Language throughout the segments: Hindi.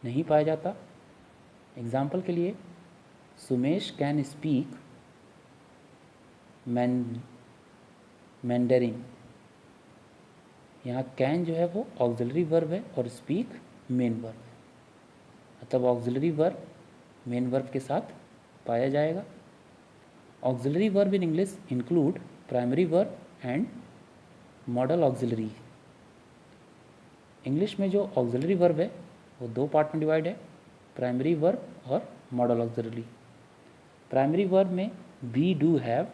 नहीं पाया जाता। एग्जाम्पल के लिए सुमेश कैन स्पीक मैंडरिन। यहाँ कैन जो है वो ऑक्सिलरी वर्ब है और स्पीक मेन वर्ब है, मतलब ऑक्सिलरी वर्ब मेन वर्ब के साथ पाया जाएगा। Auxiliary verb in English include primary verb and model auxiliary. English में जो ऑक्सिलरी वर्ब है वो दो पार्ट में डिवाइड है, प्राइमरी वर्ब और मॉडल ऑक्सिलरी। प्राइमरी वर्ब में be do have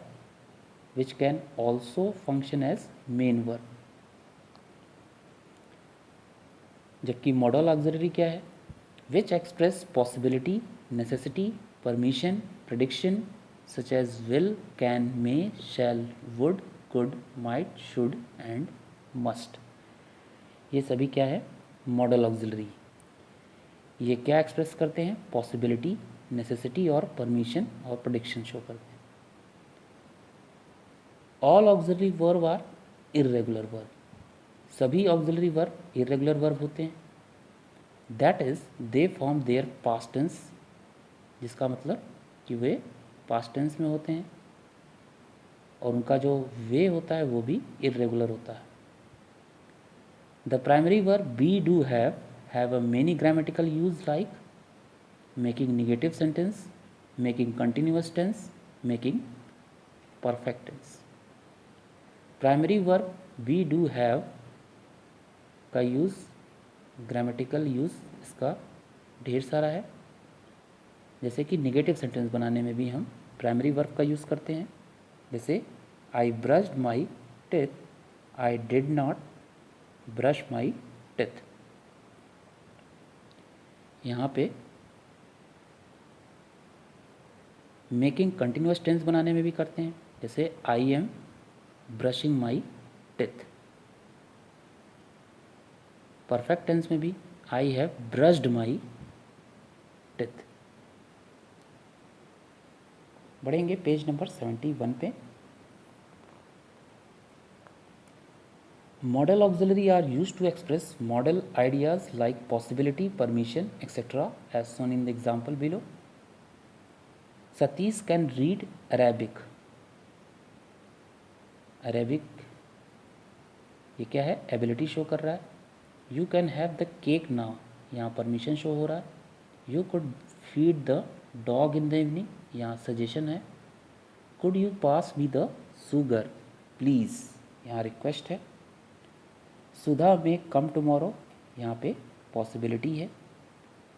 which can also function as main verb. जबकि मॉडल ऑक्सिलरी क्या है? Which express possibility, necessity, permission, prediction such as will, can, may, shall, would, could, might, should and must. ये सभी क्या है? Modal auxiliary. ये क्या एक्सप्रेस करते हैं? पॉसिबिलिटी, नेसेसिटी और परमिशन और प्रेडिक्शन शो करते हैं। All auxiliary verb are irregular verb. सभी ऑक्सिलरी वर्ब इर्रेगुलर वर्ब होते हैं। That is they form their past tense, जिसका मतलब कि वे पास्ट टेंस में होते हैं और उनका जो वे होता है वो भी इर्रेगुलर होता है। The primary verb be do have a many grammatical use like making negative sentence, making continuous tense, making perfect tense. Primary verb be do have का यूज़, ग्रामेटिकल यूज़ इसका ढेर सारा है। जैसे कि नेगेटिव सेंटेंस बनाने में भी हम प्राइमरी वर्ब का यूज़ करते हैं। जैसे I brushed my teeth, I did not brush my teeth. यहाँ पे मेकिंग कंटिन्यूअस टेंस बनाने में भी करते हैं। जैसे I am brushing my teeth. Perfect tense में भी I have brushed my teeth. बढ़ेंगे पेज नंबर 71 पे। Modal auxiliary are used to express modal ideas like possibility, permission etcetera as shown in the example below. Satish can read Arabic. Arabic ये क्या है? एबिलिटी शो कर रहा है। You can have the cake now, यहाँ परमिशन शो हो रहा है। You could feed the dog in the evening, यहाँ सजेशन है। Could you pass me the sugar please, यहाँ रिक्वेस्ट है। सुधा में कम टुमारो, यहाँ पे पॉसिबिलिटी है।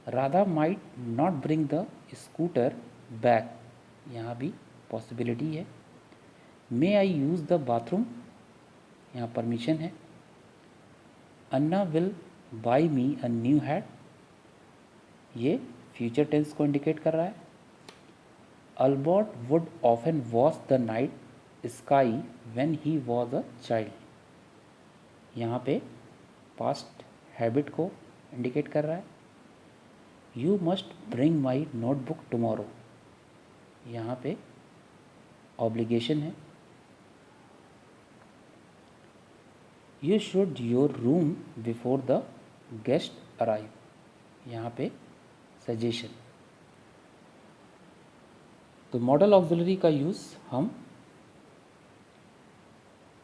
Radha might not bring the scooter back, यहाँ भी पॉसिबिलिटी है। May I use the bathroom, यहाँ परमिशन है। Anna will buy me a new hat, ये फ्यूचर टेंस को इंडिकेट कर रहा है। Albert would often watch the night sky when he was a child, यहाँ पे पास्ट हैबिट को इंडिकेट कर रहा है। You must bring my notebook tomorrow, यहाँ पे ऑब्लिगेशन है। You should your room before the guest arrive, यहाँ पे सजेशन। तो मॉडल ऑक्सिलरी का यूज़ हम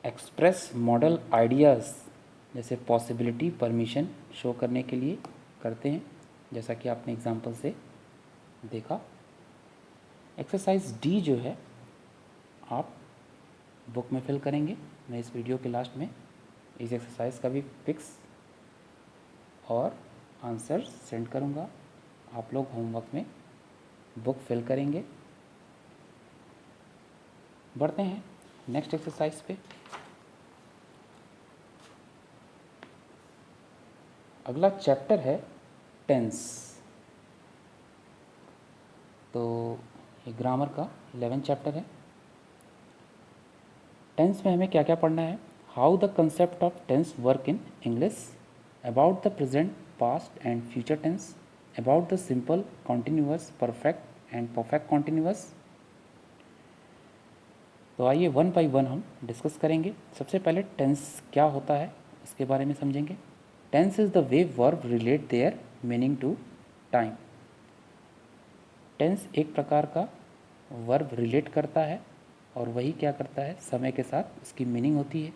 एक्सप्रेस मॉडल आइडियाज़ जैसे पॉसिबिलिटी, परमिशन शो करने के लिए करते हैं, जैसा कि आपने एग्जांपल से देखा। एक्सरसाइज डी जो है आप बुक में फिल करेंगे। मैं इस वीडियो के लास्ट में इस एक्सरसाइज का भी पिक्स और आंसर सेंड करूँगा। आप लोग होमवर्क में बुक फिल करेंगे। बढ़ते हैं नेक्स्ट एक्सरसाइज पे। अगला चैप्टर है टेंस। तो ये ग्रामर का 11 चैप्टर है। टेंस में हमें क्या क्या पढ़ना है? How the concept of tense work in English, about the present, past and future tense, about the simple, continuous, perfect and perfect continuous. तो आइए वन बाई वन हम डिस्कस करेंगे। सबसे पहले टेंस क्या होता है इसके बारे में समझेंगे। Tense is the way verb relate their meaning to time. Tense एक प्रकार का वर्ब रिलेट करता है और वही क्या करता है, समय के साथ उसकी मीनिंग होती है।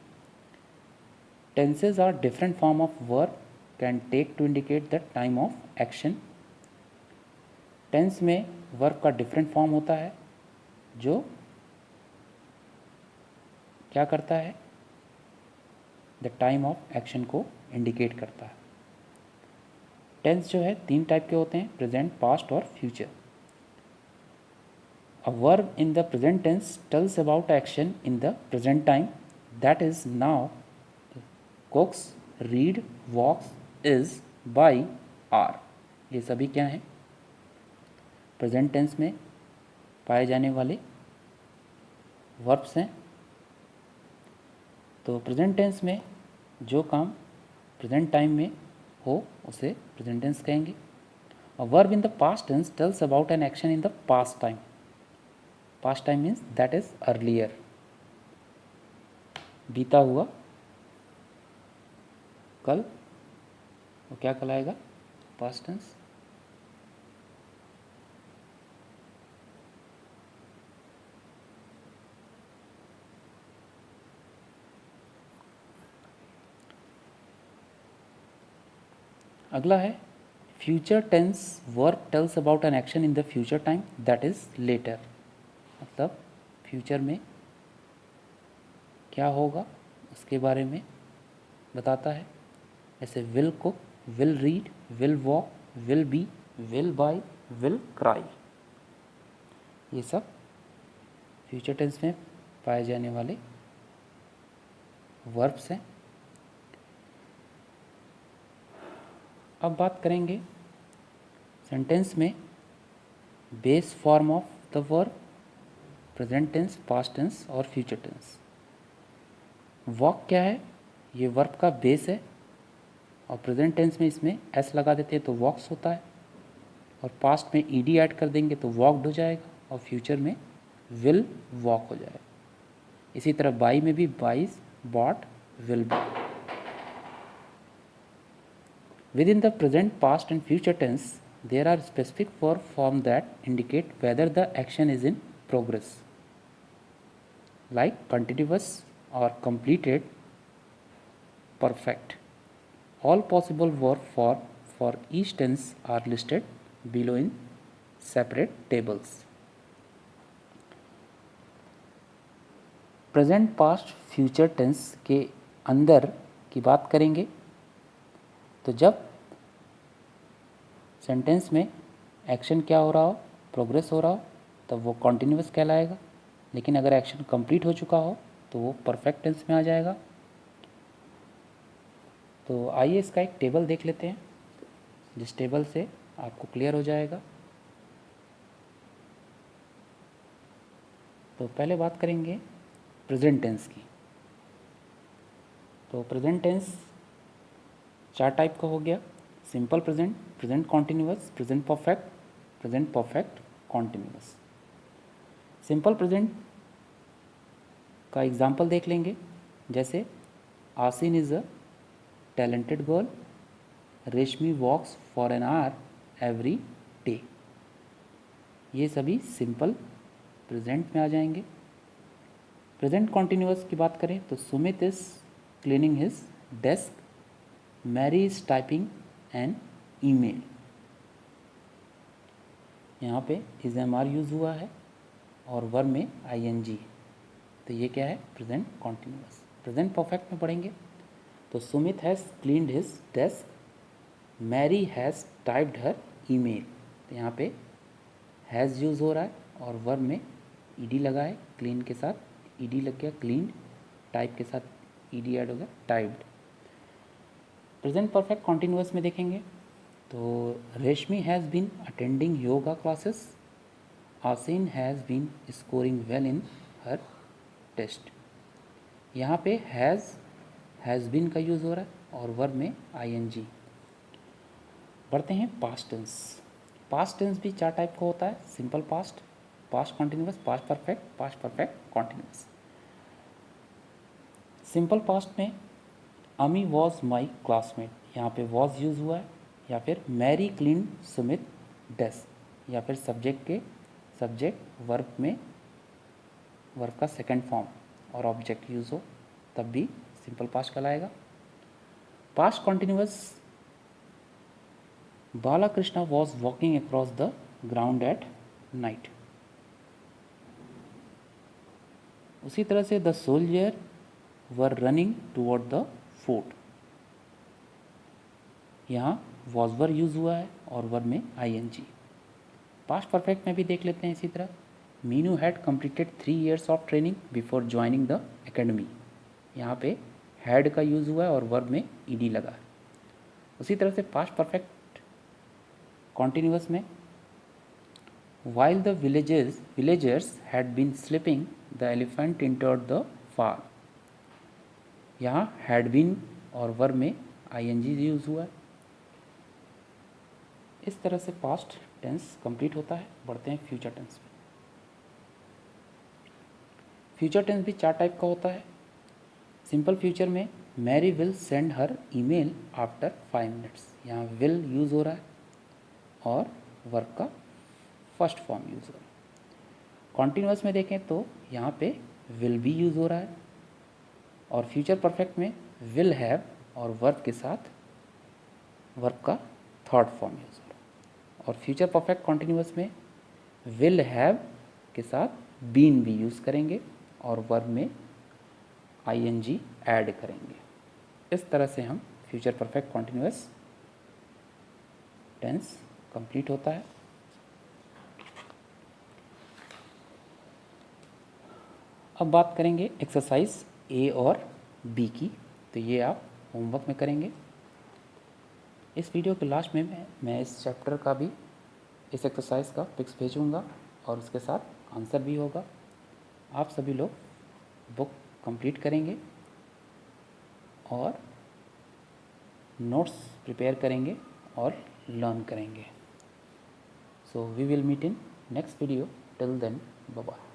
Tenses are different form of verb can take to indicate the time of action. Tense में वर्ब का डिफरेंट फॉर्म होता है जो क्या करता है, द टाइम ऑफ एक्शन को इंडिकेट करता है। टेंस जो है 3 टाइप के होते हैं, प्रेजेंट, पास्ट और future. A verb in the present tense tells about action in the present time, that is now, cooks, read, walks, is, buy, are। ये सभी क्या हैं, प्रेजेंट टेंस में पाए जाने वाले वर्ब्स हैं। तो प्रेजेंट टेंस में जो काम प्रेजेंट टाइम में हो उसे प्रेजेंट टेंस कहेंगे। A verb in the past tense tells about an action in the past time. Past time means that is earlier, बीता हुआ कल, वो क्या कहलाएगा, पास्ट टेंस। अगला है future tense verb tells about an action in the future time, that is later. मतलब फ्यूचर में क्या होगा उसके बारे में बताता है। जैसे will cook, will read, will walk, will be, will buy, will cry, ये सब फ्यूचर टेंस में पाए जाने वाले वर्ब्स हैं। अब बात करेंगे सेंटेंस में base form of the verb, present tense, past tense और फ्यूचर टेंस। वॉक क्या है, ये वर्ब का बेस है और प्रेजेंट टेंस में इसमें एस लगा देते हैं तो वॉक्स होता है, और पास्ट में ईडी ऐड कर देंगे तो वॉकड हो जाएगा, और फ्यूचर में विल वॉक हो जाएगा। इसी तरह बाई में भी buys, bought, will bought. Within the present, past and future tense, there are specific verb forms that indicate whether the action is in progress, like continuous or completed, perfect. All possible verb forms for each tense are listed below in separate tables. Present, past, future tense के अंदर की बात करेंगे तो जब सेंटेंस में एक्शन क्या हो रहा हो, प्रोग्रेस हो रहा हो, तब वो कॉन्टिन्यूस कहलाएगा। लेकिन अगर एक्शन कंप्लीट हो चुका हो तो वो परफेक्ट टेंस में आ जाएगा। तो आइए इसका एक टेबल देख लेते हैं, जिस टेबल से आपको क्लियर हो जाएगा। तो पहले बात करेंगे प्रेजेंट टेंस की। तो प्रेजेंट टेंस 4 टाइप का हो गया, simple present, present continuous, present perfect continuous. Simple present का एग्जाम्पल देख लेंगे, जैसे Asin is a talented girl, Reshmi walks for an hour every day. ये सभी सिंपल प्रेजेंट में आ जाएंगे। प्रेजेंट कॉन्टिन्यूस की बात करें तो Sumit is cleaning his desk, Mary is typing an email. यहाँ पे इज एम आर यूज़ हुआ है और वर्ब में ING, तो ये क्या है, प्रेजेंट कॉन्टिन्यूस। प्रेजेंट परफेक्ट में पढ़ेंगे तो Sumit has cleaned his desk, Mary has typed her email. तो यहाँ पे हैज़ यूज़ हो रहा है और वर्ब में ED लगा है, क्लीन के साथ ED लग गया, क्लीन्ड, टाइप के साथ ED ऐड हो गया, टाइप्ड। प्रेजेंट परफेक्ट कॉन्टिन्यूस में देखेंगे तो Reshmi has been attending yoga classes, Asin has been scoring well in her test. यहाँ पे हैज़ बीन का यूज़ हो रहा है और वर्ब में ING। बढ़ते हैं पास्ट टेंस। पास्ट टेंस भी 4 टाइप का होता है, simple past, past continuous, past perfect continuous. Simple past में अमी वॉज माई क्लासमेट, यहाँ पे वॉज यूज़ हुआ है, या फिर मैरी क्लीन सुमित डेस्क, या फिर सब्जेक्ट वर्ब में वर्ब का सेकंड फॉर्म और ऑब्जेक्ट यूज़ हो तब भी सिंपल पास्ट कहलाएगा। Past continuous, Balakrishna was walking across the ground at night. उसी तरह से the soldier were running toward the fort, यहाँ वॉज वर यूज हुआ है और वर्ब में आईएनजी। पास्ट परफेक्ट में भी देख लेते हैं इसी तरह। Meenu had completed 3 years of training before joining the academy, यहाँ पे हैड का यूज़ हुआ है और वर्ब में ईडी लगा है। उसी तरह से पास्ट परफेक्ट कॉन्टिन्यूअस में while the villagers had been sleeping the elephant entered the farm, यहाँ हैड बीन और वर्ब में आईएनजी यूज़ हुआ है। इस तरह से पास्ट टेंस कंप्लीट होता है। बढ़ते हैं फ्यूचर टेंस में। फ्यूचर टेंस भी 4 टाइप का होता है। सिंपल फ्यूचर में Mary will send her email after 5 minutes, यहाँ विल यूज़ हो रहा है और वर्ब का फर्स्ट फॉर्म यूज़ हो रहा है। कॉन्टिन्यूअस में देखें तो यहाँ पे विल भी यूज़ हो रहा है और फ्यूचर परफेक्ट में विल हैव और वर्ब के साथ वर्ब का थर्ड फॉर्म यूज़ हो रहा है। और फ्यूचर परफेक्ट कॉन्टिन्यूअस में विल हैव के साथ बीन भी यूज़ करेंगे और वर्ब में आईएनजी ऐड करेंगे। इस तरह से हम future perfect continuous tense complete होता है। अब बात करेंगे एक्सरसाइज ए और बी की, तो ये आप होमवर्क में करेंगे। इस वीडियो के लास्ट में मैं इस चैप्टर का भी, इस एक्सरसाइज का पिक्स भेजूँगा और उसके साथ आंसर भी होगा। आप सभी लोग बुक कंप्लीट करेंगे और नोट्स प्रिपेयर करेंगे और लर्न करेंगे। So we will meet in next video. Till then, bye bye.